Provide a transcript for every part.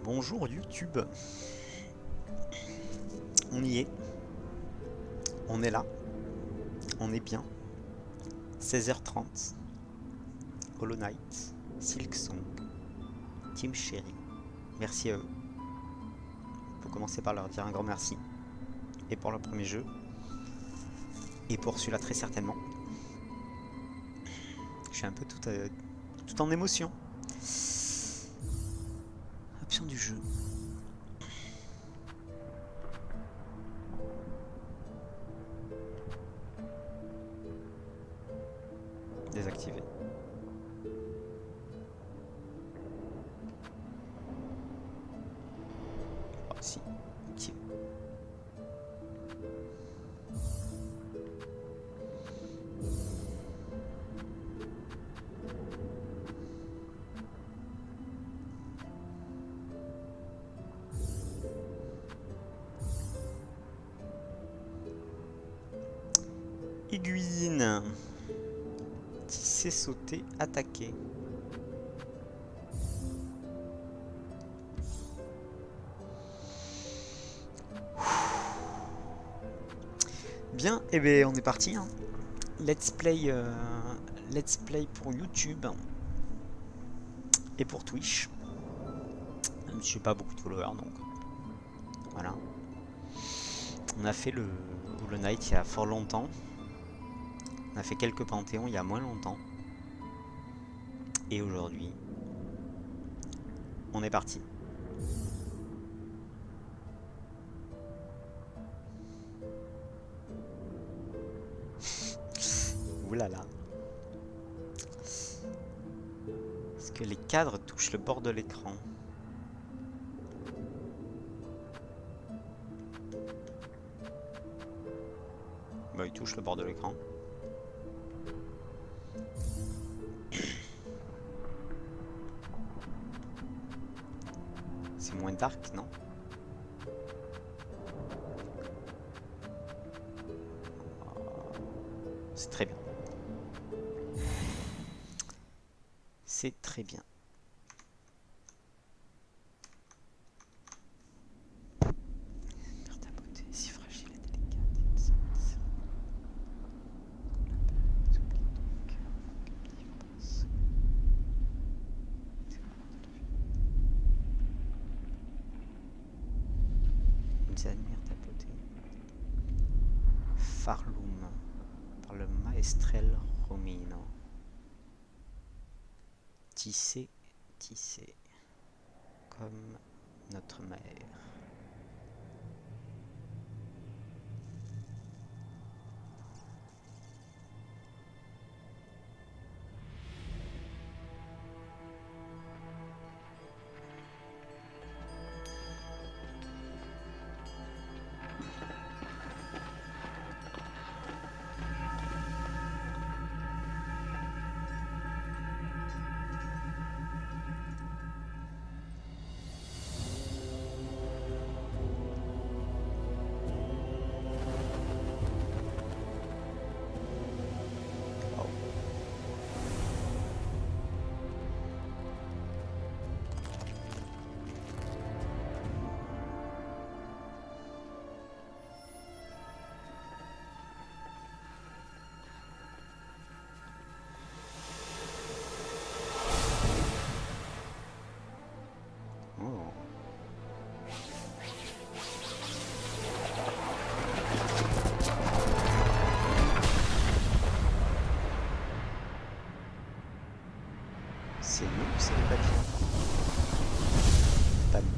Bonjour YouTube, on y est, on est là, on est bien. 16h30, Hollow Knight, Silksong, Team Cherry, merci à eux. On peut commencer par leur dire un grand merci. Et pour le premier jeu, et pour celui-là très certainement. Je suis un peu tout en émotion. Option du jeu. Désactivé. Ah si, activé. Aiguine. Tisser, sauter, attaquer. Bien, et bien on est parti. Hein. Let's play pour YouTube et pour Twitch. Même si j'ai pas beaucoup de followers, donc voilà. On a fait le Hollow Knight il y a fort longtemps. On a fait quelques panthéons il y a moins longtemps. Et aujourd'hui, on est parti. Ouh là là. Est-ce que les cadres touchent le bord de l'écran? Bah, ils touchent le bord de l'écran. C'est moins dark, non? C'est très bien. C'est très bien. Mère ta beauté, si fragile et délicate. Ils admirent ta beauté. Farloum par le maestrel Romino. Tisser, tisser, comme notre mère. Oh. C'est nous, c'est les papiers. Pas nous.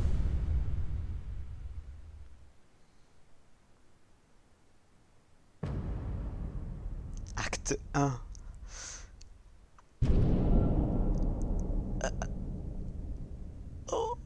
Acte 1. Oh.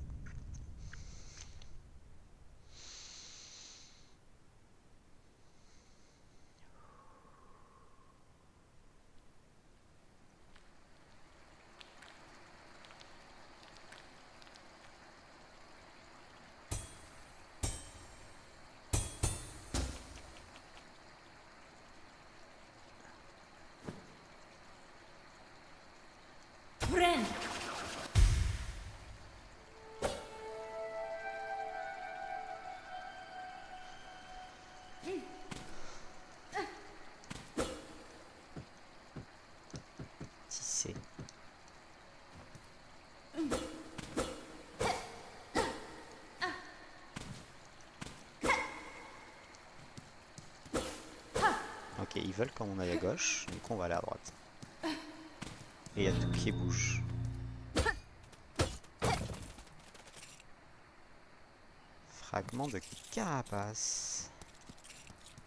ils veulent qu'on aille à gauche, du coup on va aller à droite. Et il y a tout qui bouge. Fragment de carapace.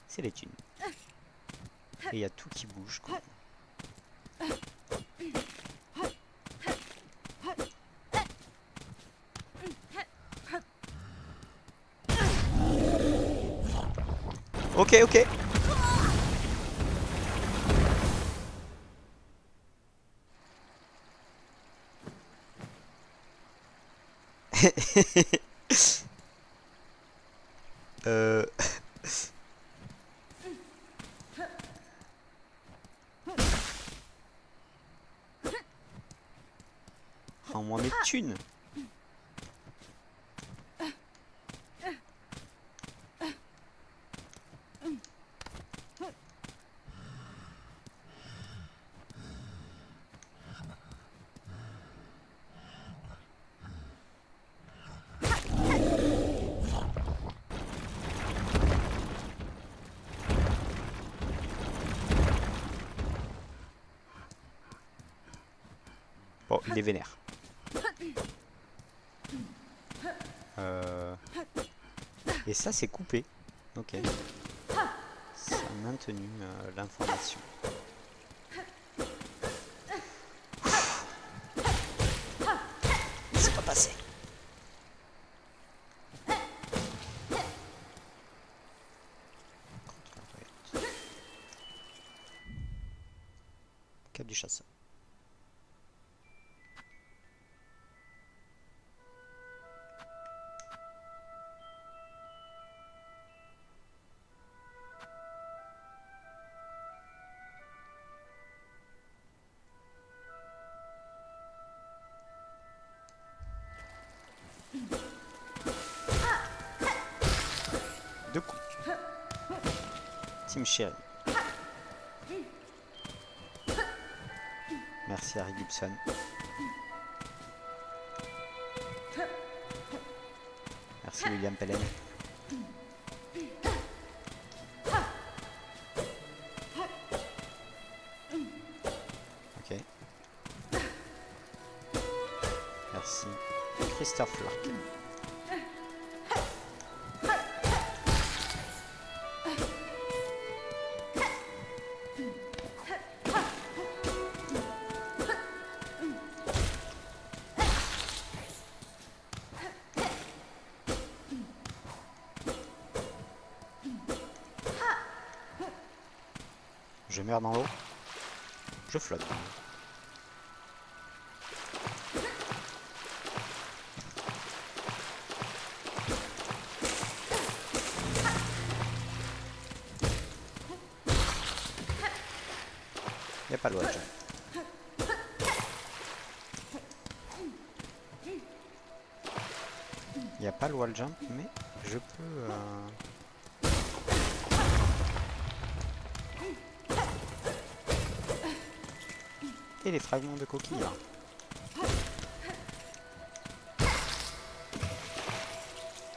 C'est les thunes. Et il y a tout qui bouge, quoi. Ok, ok. euh... Rends-moi mes thunes. Bon, il est vénère. Et ça, c'est coupé. Ok. Ça a maintenu l'information. C'est pas passé. Cap du chasseur. Deux coups. Team Chéri. Merci Harry Gibson. Merci William Pellen. Ok. Merci Christophe Larkin. Je meurs dans l'eau. Je flotte. Il n'y a pas le wall jump. Il n'y a pas le wall jump, mais je peux... Et les fragments de coquille. Là.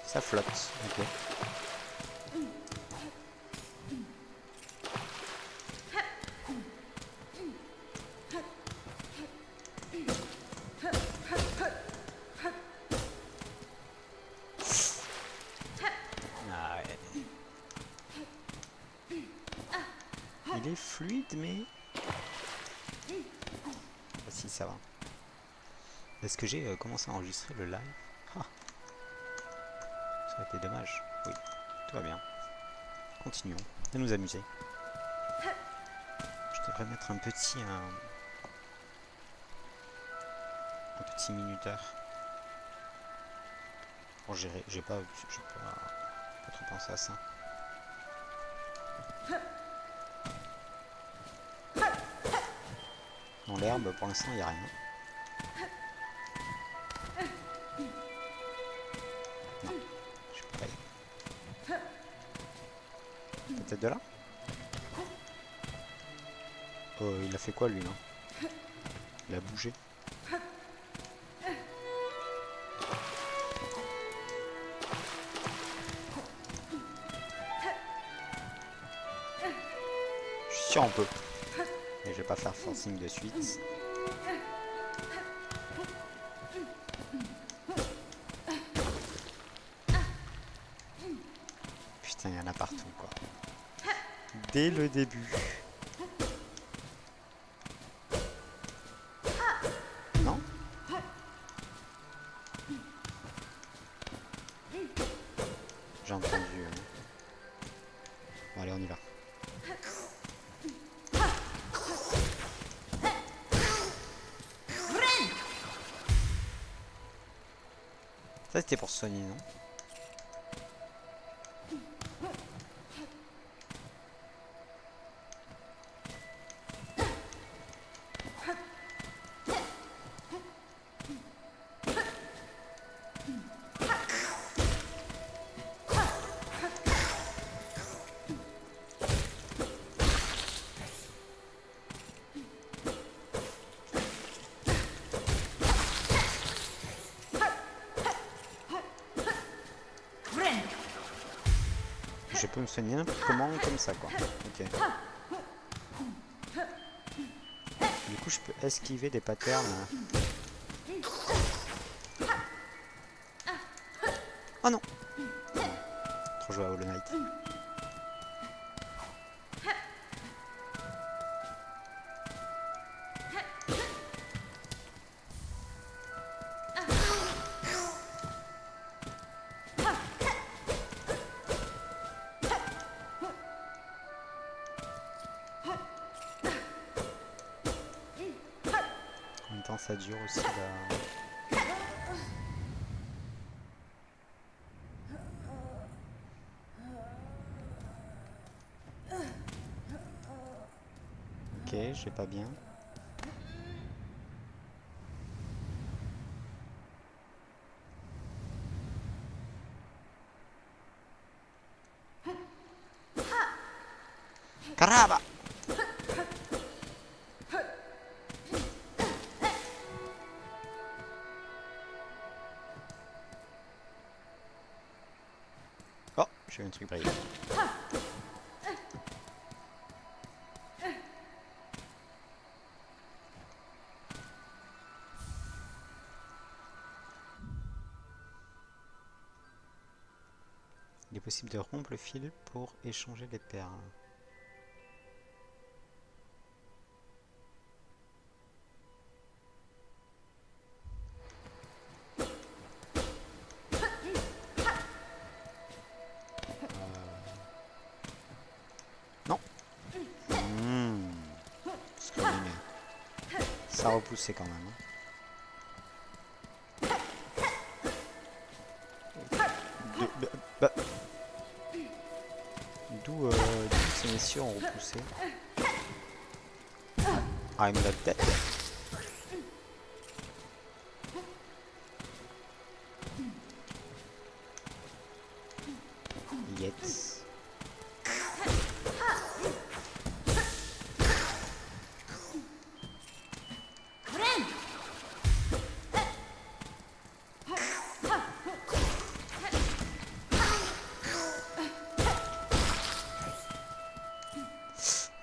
Ça flotte, ok. Ah ouais. Il est fluide, mais... Si, ça va. Est-ce que j'ai commencé à enregistrer le live? Ah. Ça aurait été dommage. Oui, tout va bien. Continuons à nous amuser. Je devrais mettre un petit minuteur. Bon, j'ai pas trop pensé à ça. Dans l'herbe, pour l'instant, il n'y a rien. Non, je suis pas allé. Peut-être de là? Il a fait quoi, lui, là? Il a bougé. sûr on peut. Mais je vais pas faire forcing de suite. Putain, il y en a partout quoi. Dès le début. Non? J'ai entendu. Bon, allez, on y va. Ça c'était pour Sony, non? Je peux me soigner n'importe comment comme ça quoi. Ok. Du coup je peux esquiver des patterns. Oh non. Trop joué à Hollow Knight. Combien de temps ça dure aussi là? Ok, je vais pas bien. Caramba! Oh, j'ai eu un truc briller. Il est possible de rompre le fil pour échanger les perles. Non. Ça a repoussé quand même. D'où ces messieurs ont repoussé. I'm not dead. Yet.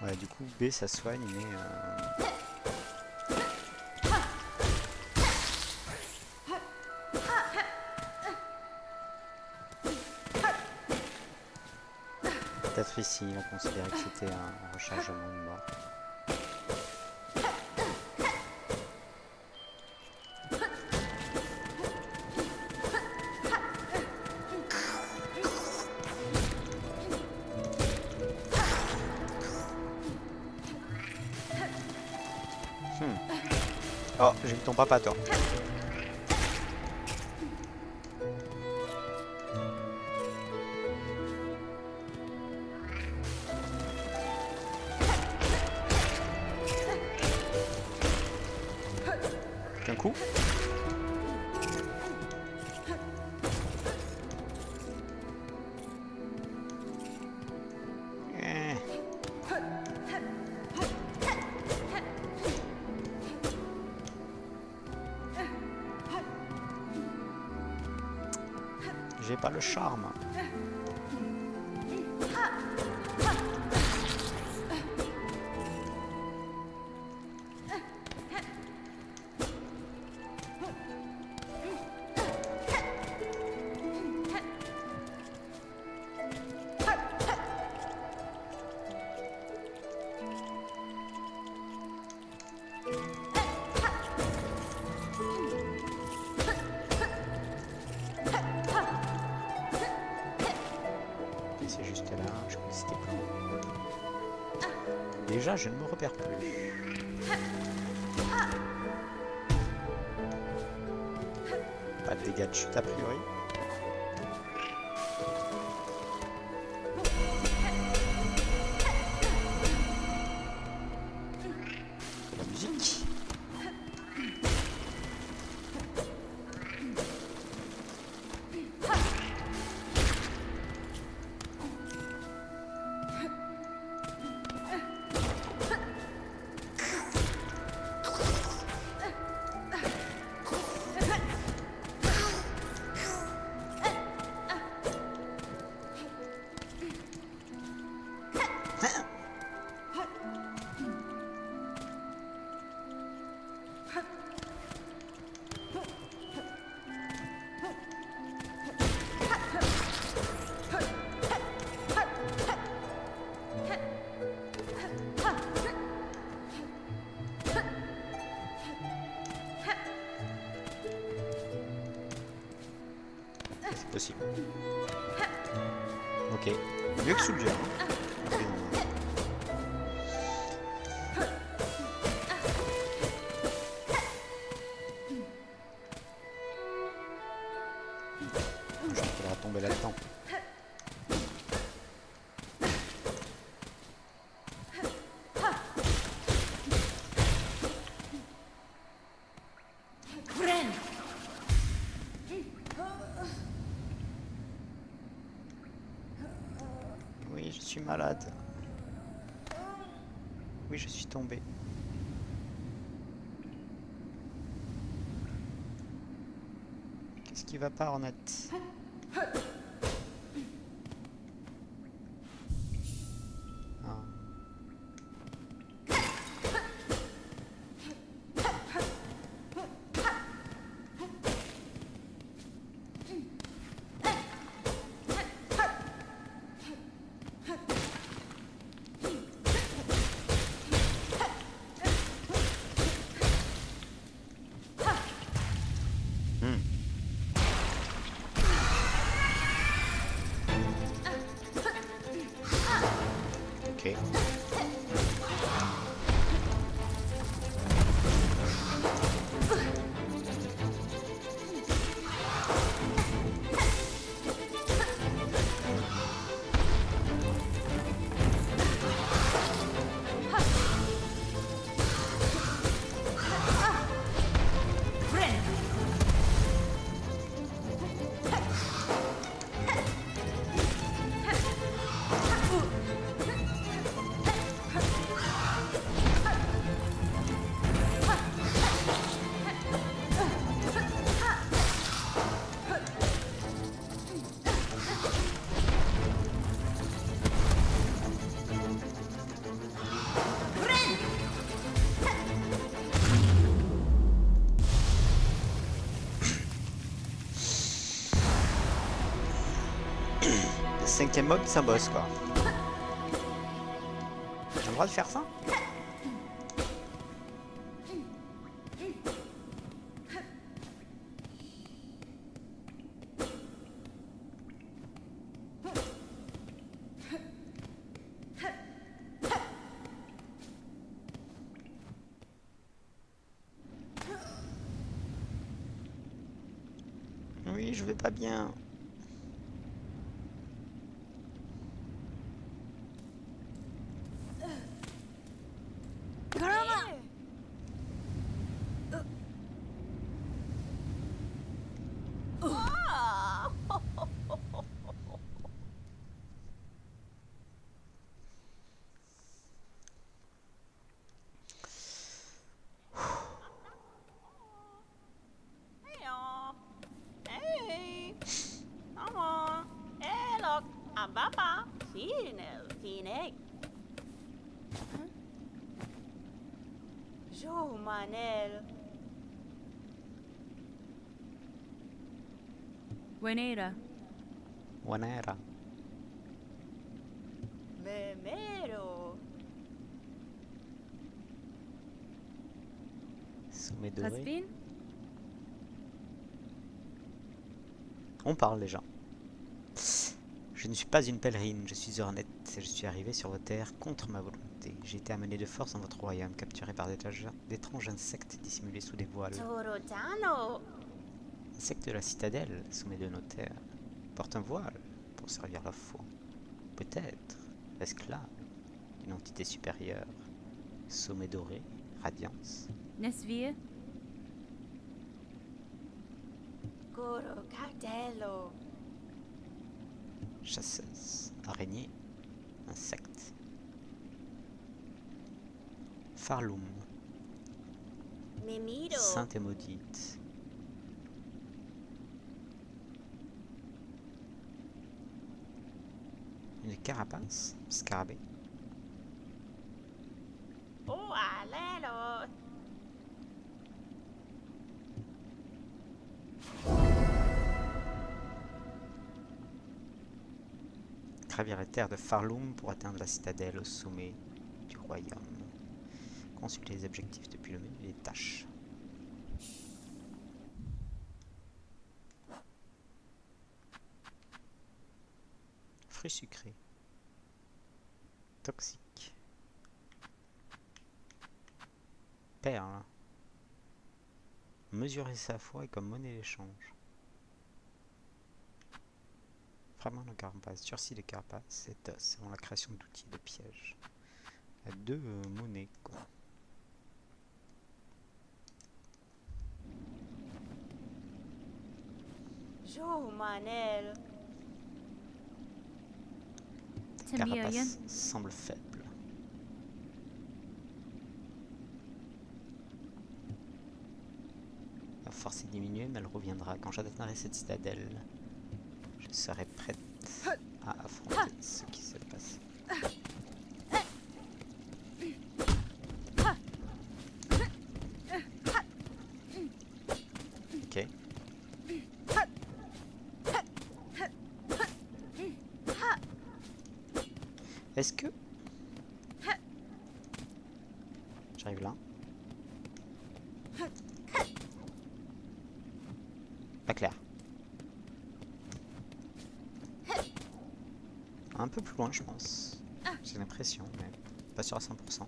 Ouais, du coup B ça soigne mais peut-être ici on considérait que c'était un rechargement de mort. Oh, j'ai vu ton papa toi. Un coup. J'ai pas le charme. déjà, je ne me repère plus. Pas de dégâts de chute a priori. La musique. Possible. Ok, mieux que sous le dur. Je crois qu'il va tomber là-dedans. Oui, je suis malade. Oui, je suis tombé. Qu'est-ce qui va pas, Ornette? Ah. Ok. Cinquième mob, c'est un boss quoi. J'ai le droit de faire ça? Oui, je vais pas bien. Ababa, sinel, tinek. Jo manel. Buenera. Buonera. Memero. Soumedoré. Rastin? On parle déjà. Je ne suis pas une pèlerine, je suis Ornette et je suis arrivée sur vos terres contre ma volonté. J'ai été amenée de force dans votre royaume, capturée par d'étranges insectes dissimulés sous des voiles. Torotano. Insectes de la citadelle, sommet de nos terres, portent un voile pour servir la foi. Peut-être esclave, une entité supérieure, sommet doré, radiance. Nesvir? Goro Cardello. Chasseuse, araignée, insecte. Farloum, Mimido. sainte et maudite. Une carapace, scarabée. Oh, alelo. Gravir les terres de Farloum pour atteindre la citadelle au sommet du royaume. Consultez les objectifs depuis le menu des tâches. Fruits sucrés. Toxique. Perle. Mesurer sa foi et comme monnaie d'échange. Fragment de carapace, sursis de carapace, et os avant la création d'outils de pièges. Il y a deux monnaies quoi. Jo Manel. Tembiayan? Carapace semble faible. La force est diminuée, mais elle reviendra. Quand j'atteindrai cette citadelle, je serai prête à affronter ce qui se passe. Ok. Est-ce que... J'arrive là. Pas clair. Un peu plus loin, je pense. J'ai l'impression, mais pas sûr à 100%.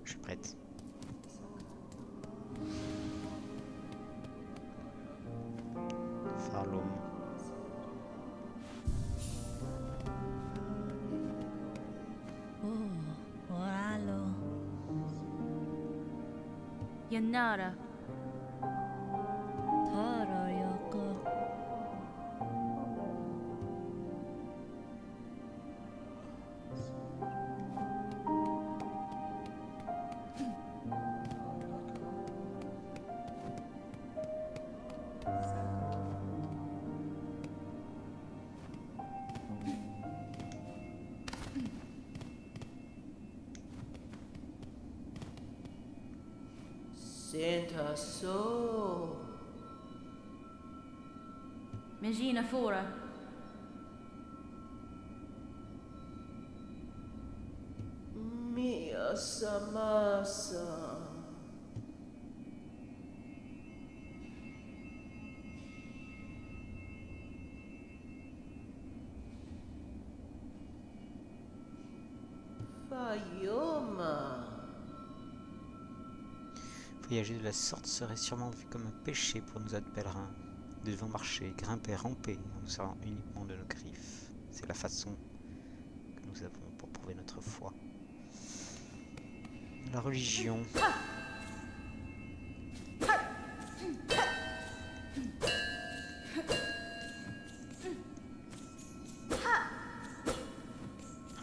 Je suis prête. Farloum. Oralo. Yanara? Toro yoko. Senta so. Megina Fora? Mia samasa. Fayoma. Voyager de la sorte serait sûrement vu comme un péché pour nous autres pèlerins. Nous devons marcher, grimper, ramper, en nous servant uniquement de nos griffes. C'est la façon que nous avons pour prouver notre foi. La religion.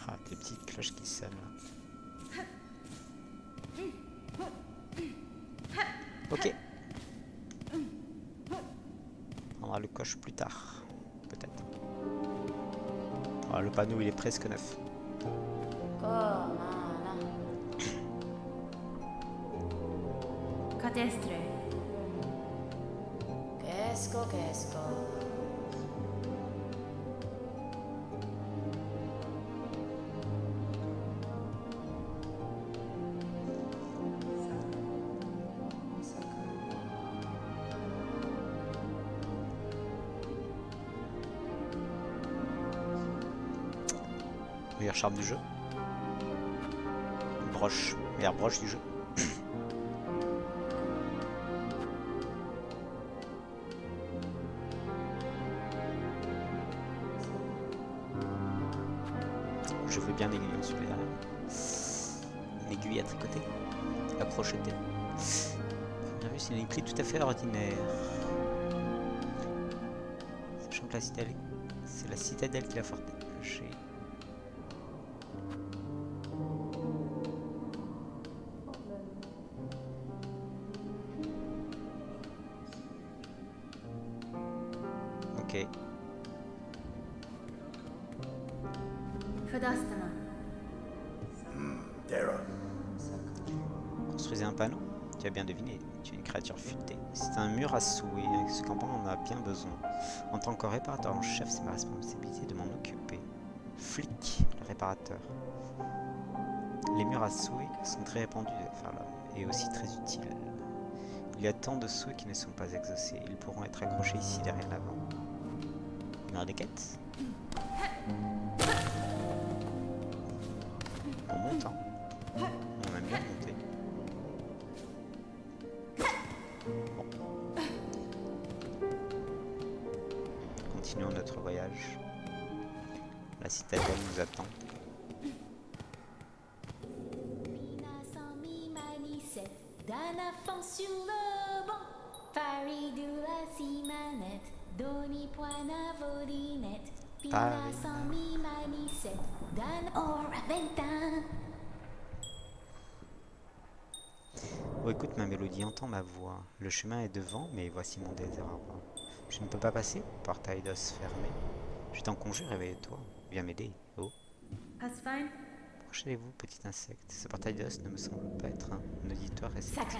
Ah, des petites cloches qui sonnent là. Ok. On prendra le coche plus tard, peut-être. Ah, le panneau il est presque neuf. Comana. Cadestre? Qu'est-ce Meilleure charme du jeu. Broche. Meilleure broche du jeu. Je veux bien l'aiguille en supplément. Une aiguille à tricoter. À crocheter. Première vue, c'est une clé tout à fait ordinaire. Sachant que la citadelle, c'est la citadelle qui l'a forgée. Ok. Fadastana. Construisez un panneau. Tu as bien deviné, tu es une créature futée. C'est un mur à souhait, avec ce campement on en a bien besoin. En tant que réparateur en chef, c'est ma responsabilité de m'en occuper. Flic, le réparateur. Les murs à souhait sont très répandus vers l'homme, et aussi très utiles. Il y a tant de souhaits qui ne sont pas exaucés. Ils pourront être accrochés ici derrière l'avant. Mur des quêtes. On monte, hein. On aime bien monter. Bon. Continuons notre voyage. La citadelle nous attend. D'un enfant sur le banc, Paris de la Simanette, Doni Poina Volinette, Pina sans mi manicette, d'un or à 20 ans. Oh, écoute ma mélodie, entends ma voix. Le chemin est devant, mais voici mon désert. Je ne peux pas passer, portail d'os fermé. Je t'en conjure, réveille-toi. Viens m'aider. Oh. Pasfine. Approchez-vous, petit insecte. Ce portail d'os ne me semble pas être un auditoire réceptif.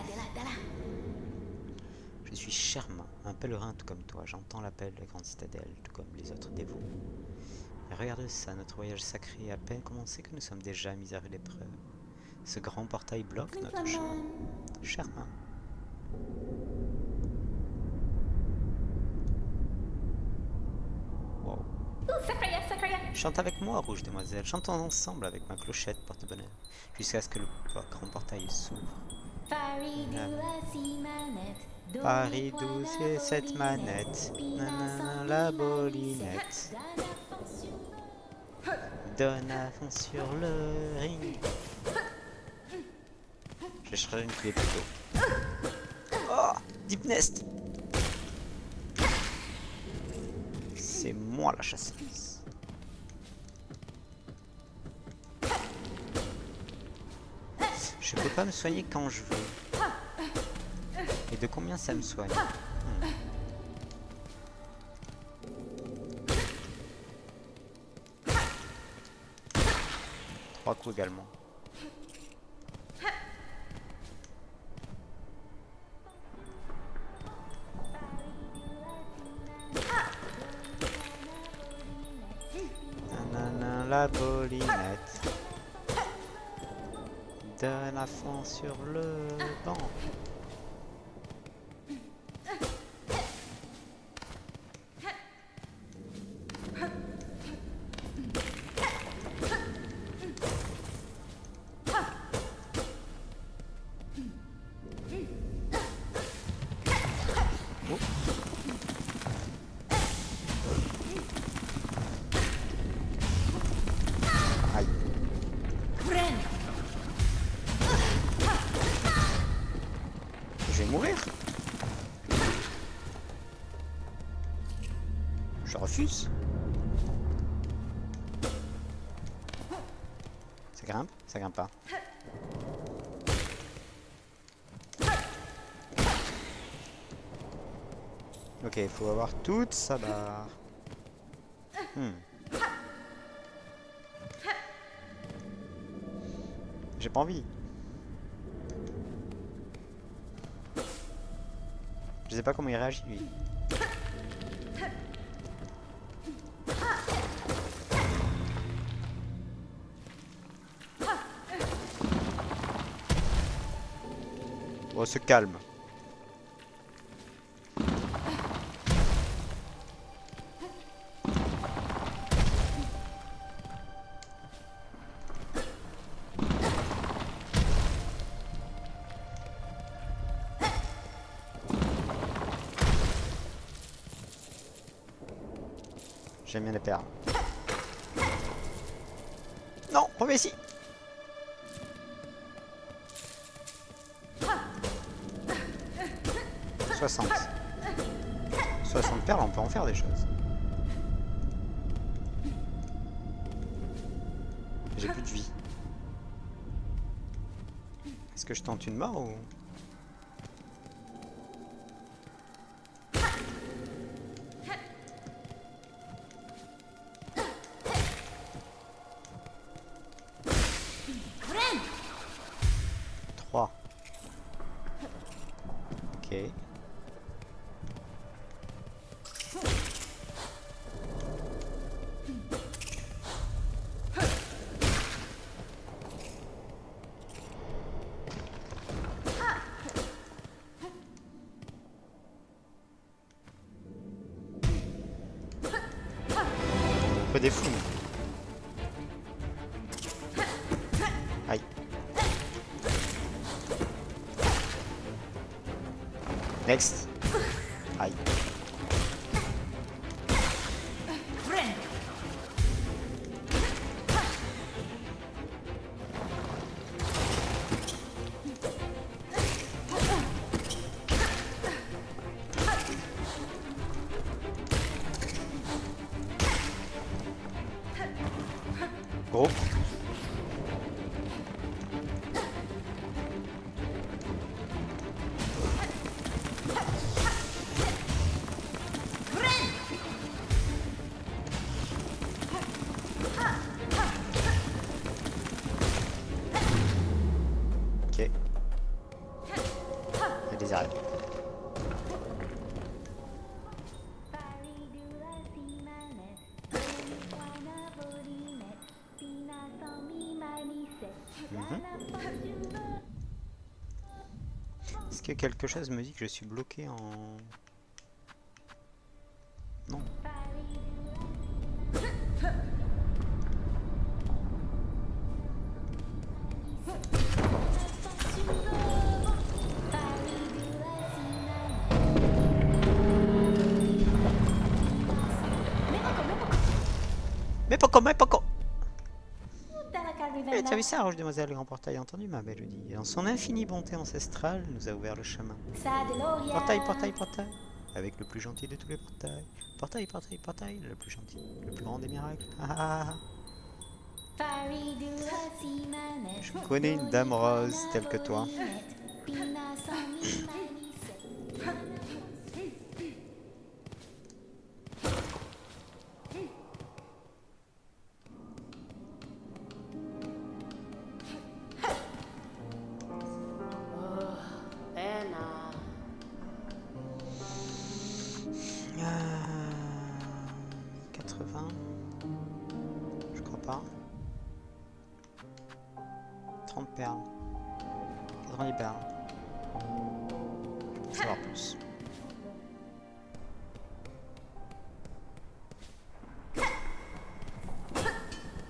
Je suis Sherma, un pèlerin tout comme toi. J'entends l'appel de la grande citadelle, tout comme les autres dévots. Et regarde ça, notre voyage sacré est à peine commencé que nous sommes déjà mis à rude épreuve. Ce grand portail bloque notre chemin. Sherma. Wow. Chante avec moi, rouge demoiselle. Chantons ensemble avec ma clochette porte-bonheur, jusqu'à ce que le grand portail s'ouvre. Paris douce et cette manette, nanana, la bolinette. Donne à fond sur le ring. Je chercherai une clé plutôt. Oh, Deep Nest. C'est moi la chasseuse. Je peux pas me soigner quand je veux. Et de combien ça me soigne? 3 coups également. Nanana, la bolinette. Donne à fond sur le banc. Je refuse. Ça grimpe? Ça grimpe pas. Ok, il faut avoir toute sa barre. J'ai pas envie. Je sais pas comment il réagit lui. On se calme. J'aime bien les perles. Non, reviens ici. « 60 perles, on peut en faire des choses. J'ai plus de vie. Est-ce que je tente une mort ou... Ok. On fait des fous. Aïe. Next. Aïe. Gros. Ok. Il y a des arrêts. Est-ce que quelque chose me dit que je suis bloqué en... Non. Mais pourquoi Eh, t'as vu ça, Roche Demoiselle, le grand portail a entendu ma mélodie. Et dans son infinie bonté ancestrale, nous a ouvert le chemin. Portail, portail, portail. Avec le plus gentil de tous les portails. Portail, portail, portail, le plus gentil, le plus grand des miracles. Je connais une dame rose telle que toi. Anna. 80. Je crois pas. 30 perles. 90 perles. Je pense avoir plus.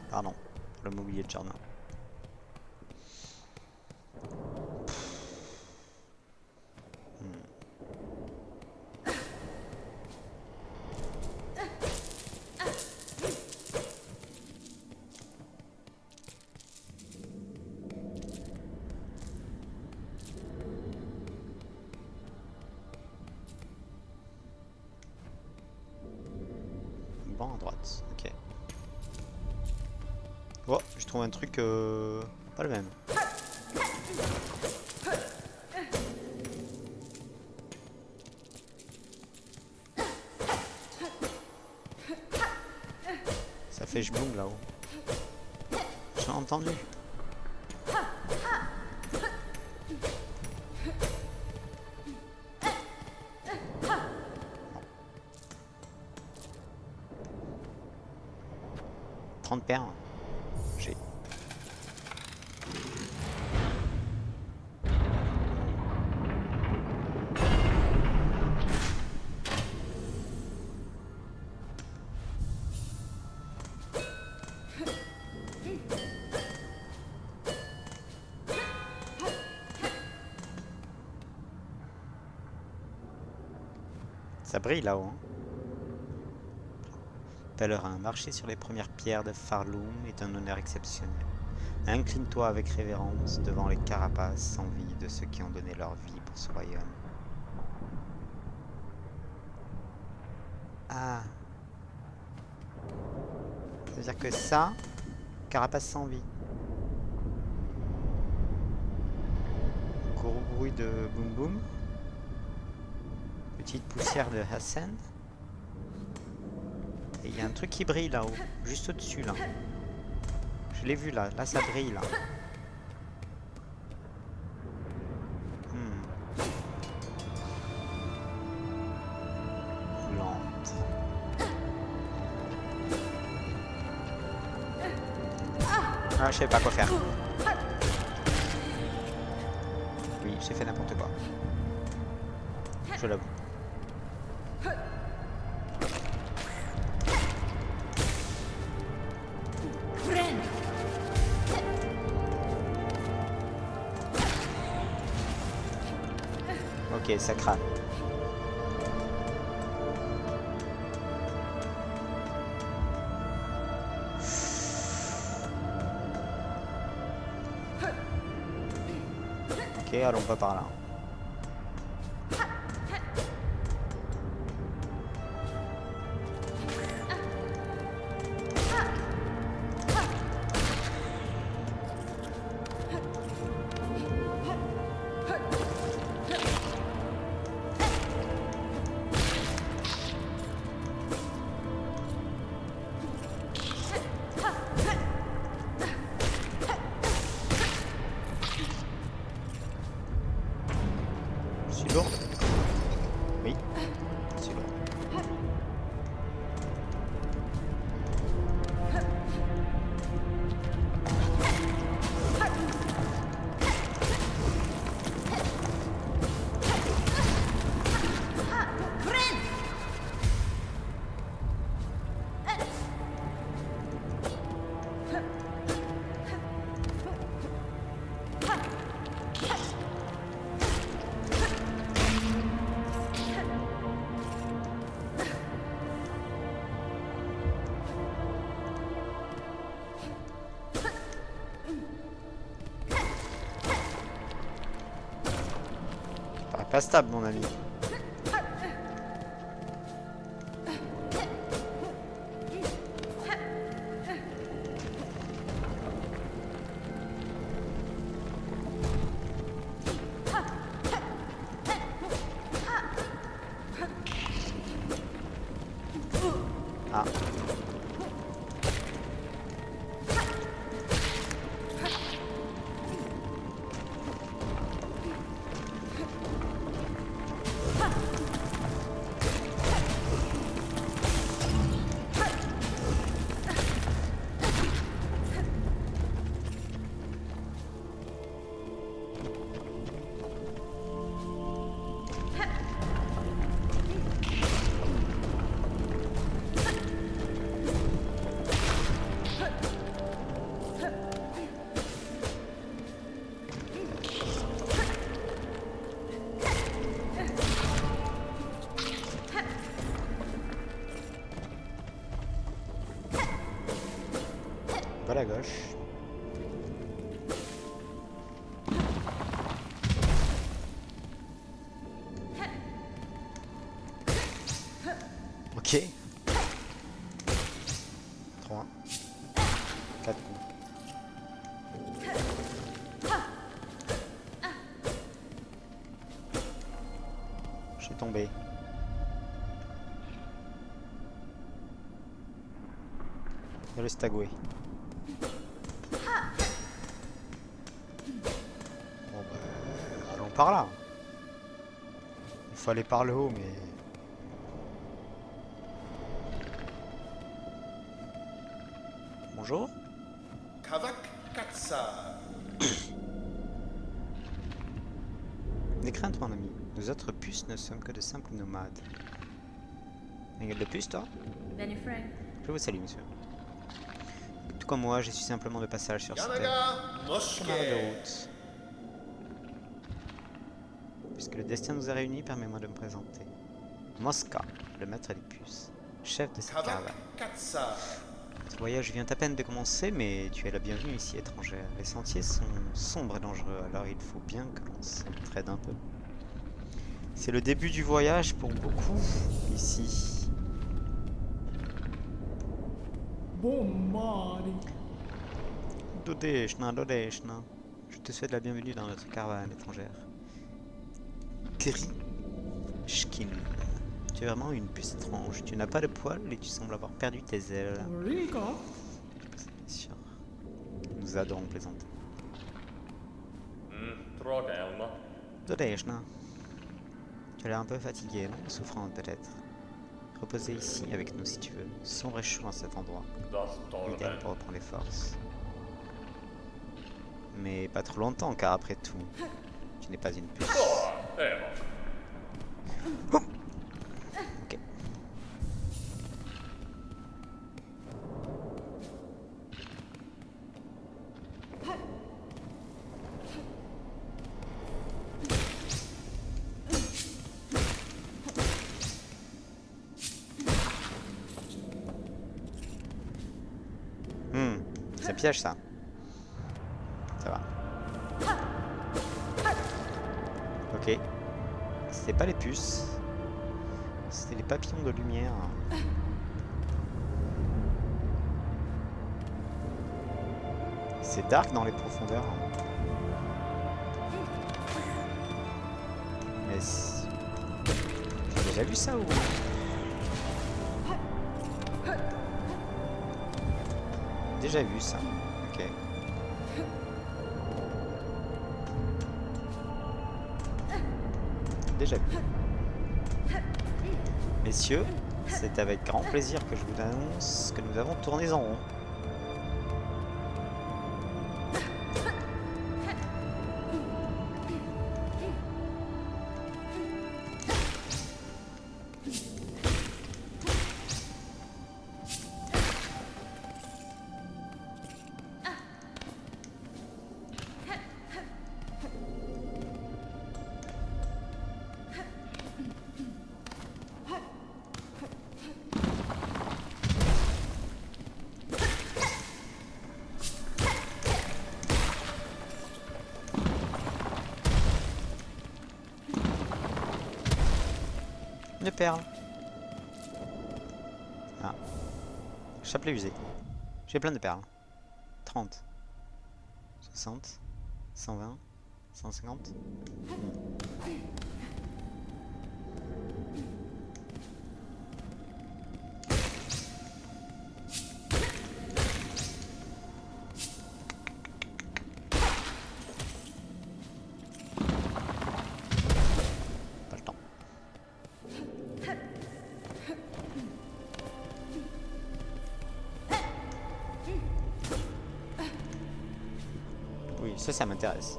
Pardon, pour le mobilier de jardin. Banc à droite, ok. Oh, je trouve un truc pas le même. Ça fait jboum là-haut. J'ai entendu. Perles. J'ai. Ça brille là-haut. Hein. Pèlerin, marcher sur les premières pierres de Farloom est un honneur exceptionnel. Incline-toi avec révérence devant les carapaces sans vie de ceux qui ont donné leur vie pour ce royaume. Ah. Ça veut dire que ça, carapace sans vie. Gros bruit de boum boum. Petite poussière de Hassan. Et il y a un truc qui brille là-haut, juste au-dessus là. Je l'ai vu là, là ça brille là. Lente. Ah, je sais pas quoi faire. Oui, j'ai fait n'importe quoi. Je l'avoue. Ok, ça crame. Ok, allons pas par là. Oui, c'est lourd. Pas stable, mon ami. Ah. Pas la gauche. Ok. 3. 4 coups. Je suis tombé. Il y a le stagoué. Bon bah, allons par là. Il faut aller par le haut, mais... Bonjour. Kavak Katsa. Des craintes, mon ami. Nous autres puces ne sommes que de simples nomades. Un gueule de puce, toi? Benny Frank. Je vous salue, monsieur. Tout comme moi, je suis simplement de passage sur cette Yanaga camarade de Moshke. route. Puisque le destin nous a réunis, permets-moi de me présenter. Mosca, le maître des puces, chef de cette Kavak caravane. Katsar. Ce voyage vient à peine de commencer, mais tu es la bienvenue ici, étrangère. Les sentiers sont sombres et dangereux, alors il faut bien que l'on s'entraide un peu. C'est le début du voyage pour beaucoup ici. Dodeshna, Dodeshna. Je te souhaite la bienvenue dans notre caravane étrangère. Grishkin. Tu es vraiment une puce étrange. Tu n'as pas de poils et tu sembles avoir perdu tes ailes. Bien sûr. Nous adorons plaisanter. Dodeshna. Tu as l'air un peu fatigué, non? Souffrante peut-être. Reposer ici avec nous si tu veux. Sombre et chaud dans cet endroit. Idéal pour reprendre les forces. Mais pas trop longtemps, car après tout, tu n'es pas une puce. Oh. Ok. C'est un piège ça. Ça va. Ok. C'était pas les puces. C'était les papillons de lumière. C'est dark dans les profondeurs. Mais j'ai déjà vu ça ou... Déjà vu ça. Ok. Déjà vu. Messieurs, c'est avec grand plaisir que je vous annonce que nous avons tourné en rond. Une perle. Ah. Chapelet usé. J'ai plein de perles. 30. 60. 120. 150. Ça m'intéresse.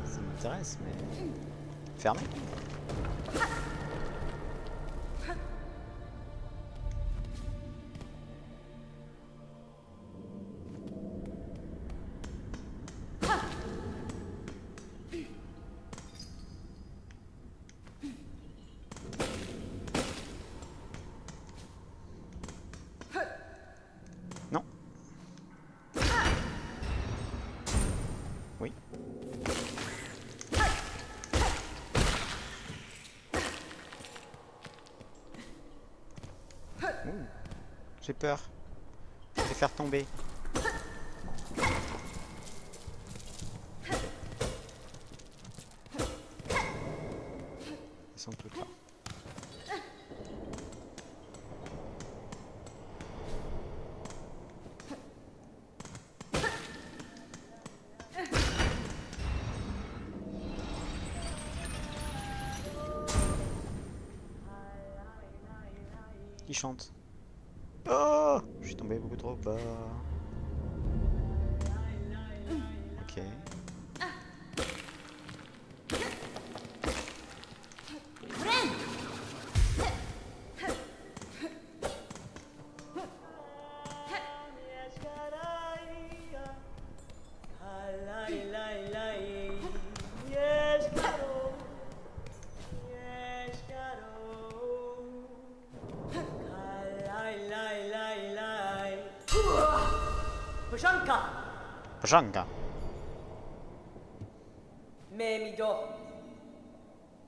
Ça m'intéresse, mais... Fermé. J'ai peur. Je vais les faire tomber. Ils sont toutes là. Qui chante? Oh, je suis tombé beaucoup trop bas. Ok. Pachanka.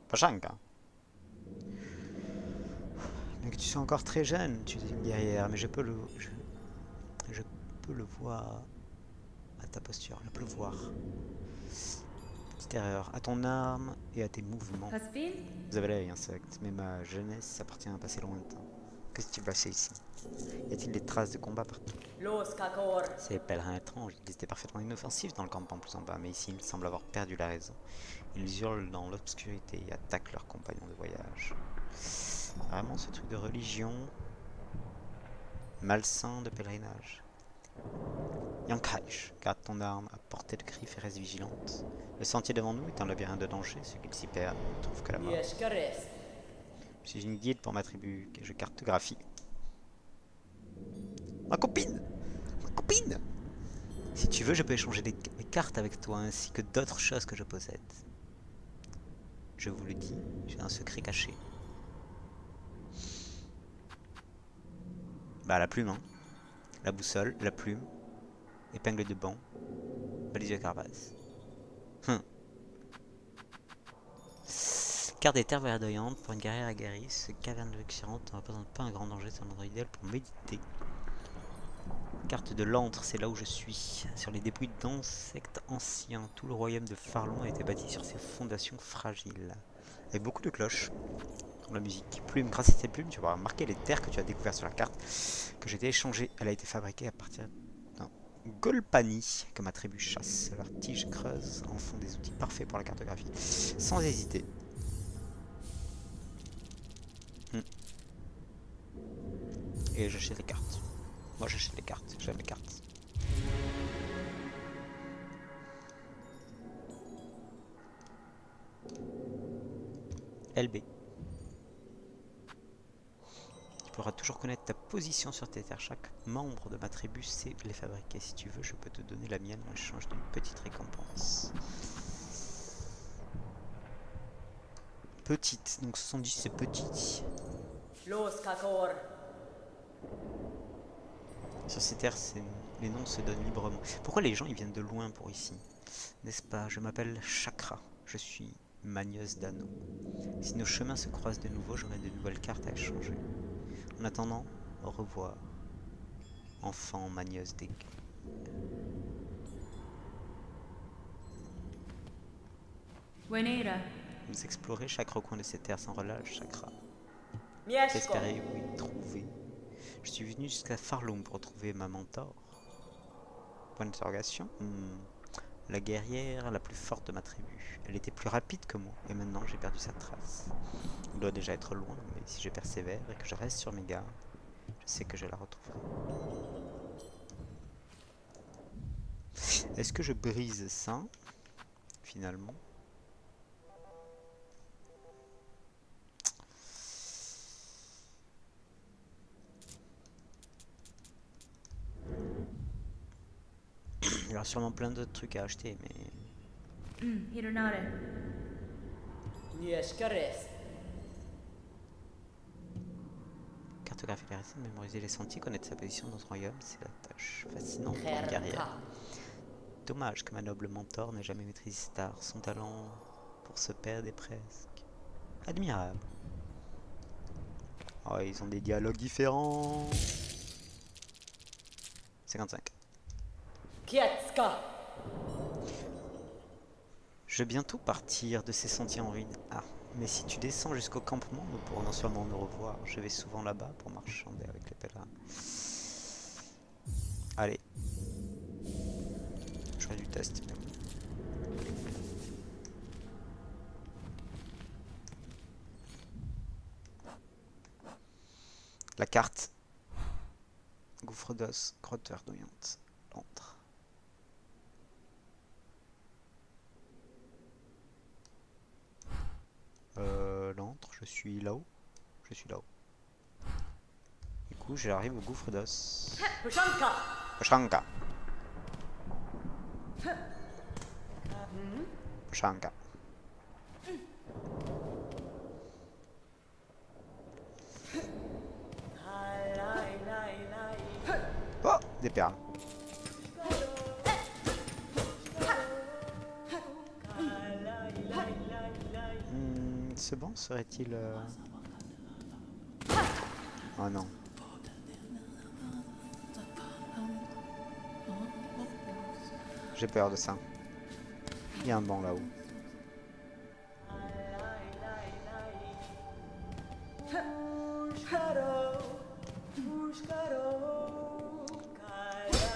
Pachanka. Mec, tu es encore très jeune, tu es une guerrière, mais je peux le voir à ta posture, je peux le voir. Petite erreur, à ton arme et à tes mouvements. Haspin? Vous avez l'œil, insecte, mais ma jeunesse appartient à un passé lointain. Qu'est-ce que tu passais ici? Y a-t-il des traces de combat partout? Ces pèlerins étranges, ils étaient parfaitement inoffensifs dans le campement plus en bas, mais ici ils semblent avoir perdu la raison. Ils hurlent dans l'obscurité et attaquent leurs compagnons de voyage. Vraiment ce truc de religion malsain de pèlerinage. Yankaish, garde ton arme à portée de griffe et reste vigilante. Le sentier devant nous est un labyrinthe de danger, ceux qui s'y perdent ne trouvent que la mort. Je suis une guide pour ma tribu que je cartographie. Ma copine! Ma copine! Si tu veux, je peux échanger des cartes avec toi ainsi que d'autres choses que je possède. Je vous le dis, j'ai un secret caché. Bah la plume, hein. La boussole, la plume, épingle de banc, balise de carapace. Carte des terres verdoyantes pour une guerrière aguerrie. Ce caverne luxuriante ne représente pas un grand danger, c'est un endroit idéal pour méditer. Carte de l'antre, c'est là où je suis. Sur les débris d'insectes anciens, tout le royaume de Farlon a été bâti sur ses fondations fragiles. Avec beaucoup de cloches dans la musique. Plume, grâce à cette plume, tu vas marquer les terres que tu as découvertes sur la carte que j'ai échangée. Elle a été fabriquée à partir d'un Golpani, que ma tribu chasse. Leurs tiges creuses en font des outils parfaits pour la cartographie. Sans hésiter. Et j'achète les cartes. Moi j'achète les cartes, j'aime les cartes. LB. Tu pourras toujours connaître ta position sur tes terres. Chaque membre de ma tribu sait les fabriquer. Si tu veux, je peux te donner la mienne en échange d'une petite récompense. Petite, donc 70 c'est petit. Sur ces terres, les noms se donnent librement. Pourquoi les gens ils viennent de loin pour ici? N'est-ce pas? Je m'appelle Chakra. Je suis magneuse d'anneaux. Si nos chemins se croisent de nouveau, j'aurai de nouvelles cartes à échanger. En attendant, au revoir. Enfant magneuse des... Wenera. Vous explorez chaque recoin de ces terres sans relâche, Chakra. Qu'espérez-vous y trouver? Je suis venu jusqu'à Farlum pour retrouver ma mentor. Point d'interrogation. La guerrière la plus forte de ma tribu. Elle était plus rapide que moi, et maintenant j'ai perdu sa trace. Elle doit déjà être loin, mais si je persévère et que je reste sur mes gardes, je sais que je la retrouverai. Est-ce que je brise ça, finalement? Il y aura sûrement plein d'autres trucs à acheter, mais... Hironare. Cartographier les racines, mémoriser les sentiers, connaître sa position dans ce royaume, c'est la tâche fascinante pour une guerrière. Dommage que ma noble mentor n'ait jamais maîtrisé cet art. Son talent pour se perdre est presque admirable. Oh, ils ont des dialogues différents. 55. Je vais bientôt partir de ces sentiers en ruine. Ah, mais si tu descends jusqu'au campement, nous pourrons non seulement nous revoir. Je vais souvent là-bas pour marchander avec les pèlerins. Allez. Je ferai du test. Mais bon. La carte. Gouffre d'os, grotte verdoyante. L'antre. L'antre, je suis là-haut. Je suis là-haut. Du coup, j'arrive au gouffre d'os. Pachanka. Pachanka. Oh, des perles. Ce banc serait-il... Oh non. J'ai peur de ça. Il y a un banc là-haut.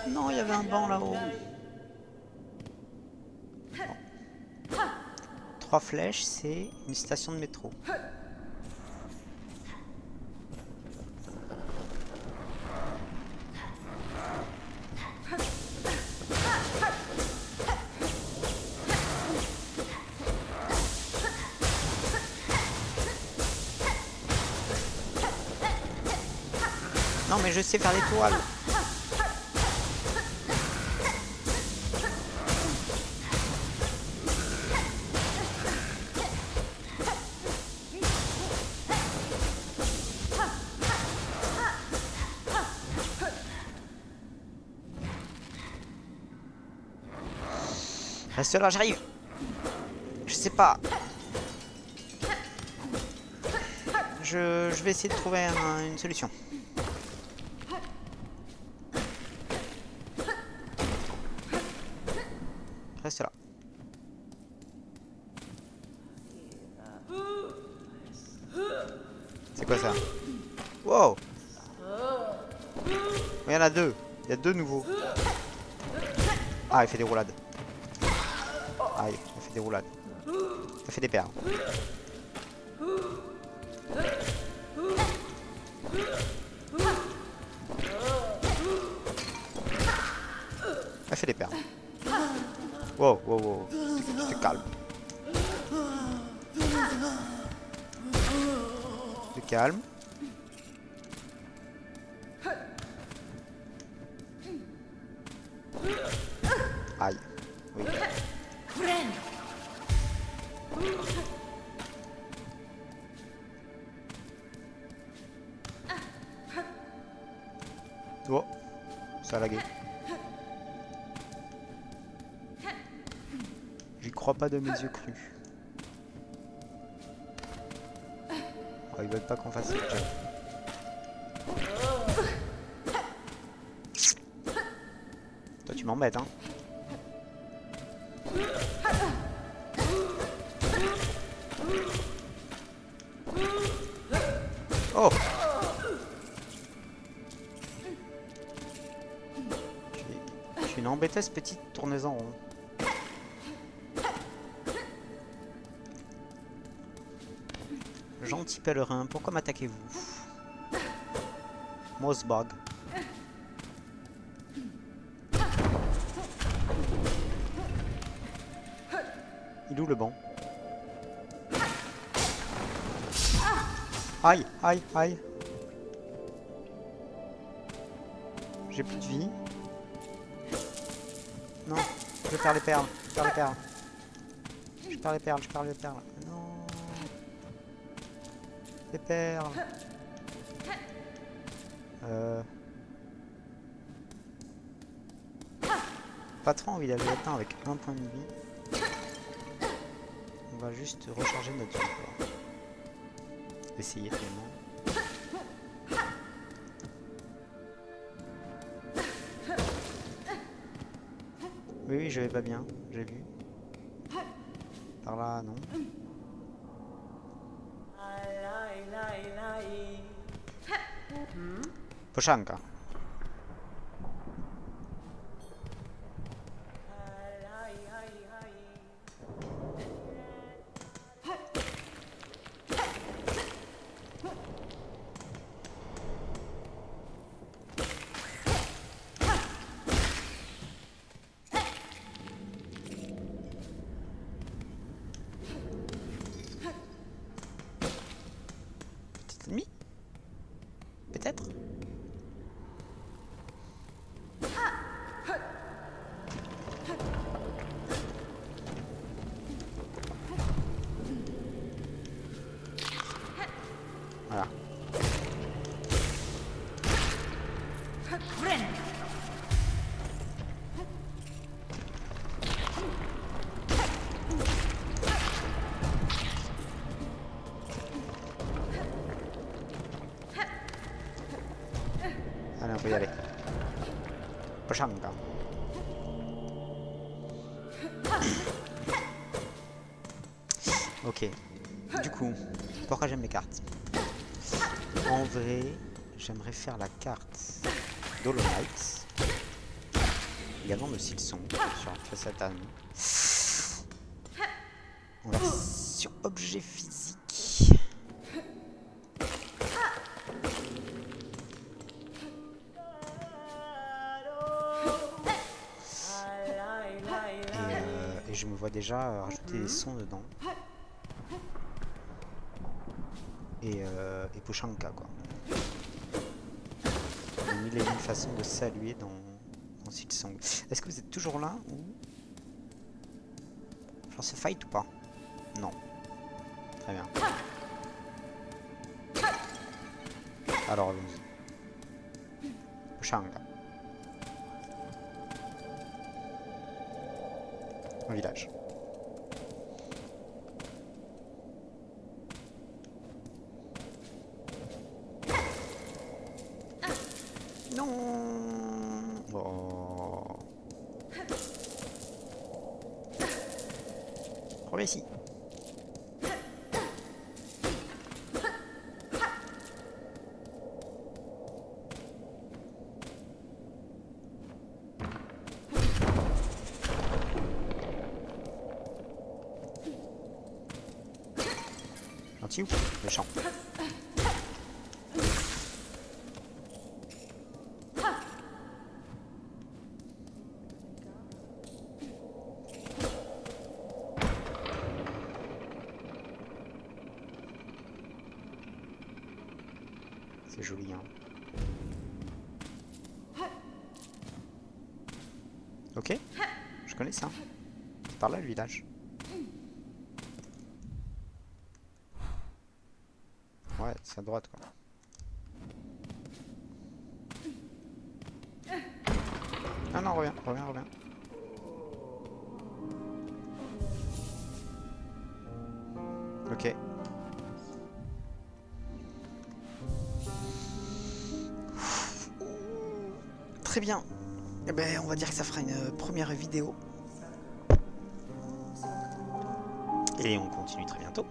Non, il y avait un banc là-haut. Bon. 3 flèches, c'est une station de métro. Non mais je sais faire les toiles. Reste là, j'arrive. Je sais pas. Je vais essayer de trouver une solution. Reste là. C'est quoi ça? Wow! Il y en a deux. Il y a deux nouveaux. Ah, il fait des roulades. Aïe, il fait des roulades. Il fait des perles. Elle fait des perles. Wow, wow, wow. Tu te calmes. Tu te calmes. Aïe. Oui. Oh, ça a lagué. J'y crois pas de mes yeux crus. Oh, ils veulent pas qu'on fasse ce jeu. Toi tu m'embêtes hein. Oh! Je suis une embêteuse petite tourneuse en rond. Gentil pèlerin, pourquoi m'attaquez-vous? Mossbog. Il est où le banc? Aïe, aïe, aïe. J'ai plus de vie. Non, je perds les perles, je perds les perles. Je perds les perles, je perds les perles. Non. Les perles. Pas trop envie d'aller là-dedans avec un point de vie. On va juste recharger notre vie. Essayer finalement. Oui, oui, je vais pas bien, j'ai vu. Par là, non. Poshanka. Petit ennemi? Peut-être? Voilà. Pochanga. Ok. Du coup, pourquoi j'aime les cartes? En vrai, j'aimerais faire la carte Dolomite. Également de Silson sur Facetan. En version objet physique. Et je me vois déjà rajouter des sons dedans. Et Pochanka quoi. Il y a mille et une façons de saluer dans Silsong. Est-ce que vous êtes toujours là ou... Genre se fight ou pas? Non. Très bien. Alors allons-y. Pochanka. Un village. Non. Oh. Reviens ici. Gentil ou méchant? C'est joli, hein. Ok, je connais ça. C'est par là le village. Ouais, c'est à droite quoi. Ah non, reviens. Ok. Très bien. Eh ben, on va dire que ça fera une première vidéo. Et on continue très bientôt.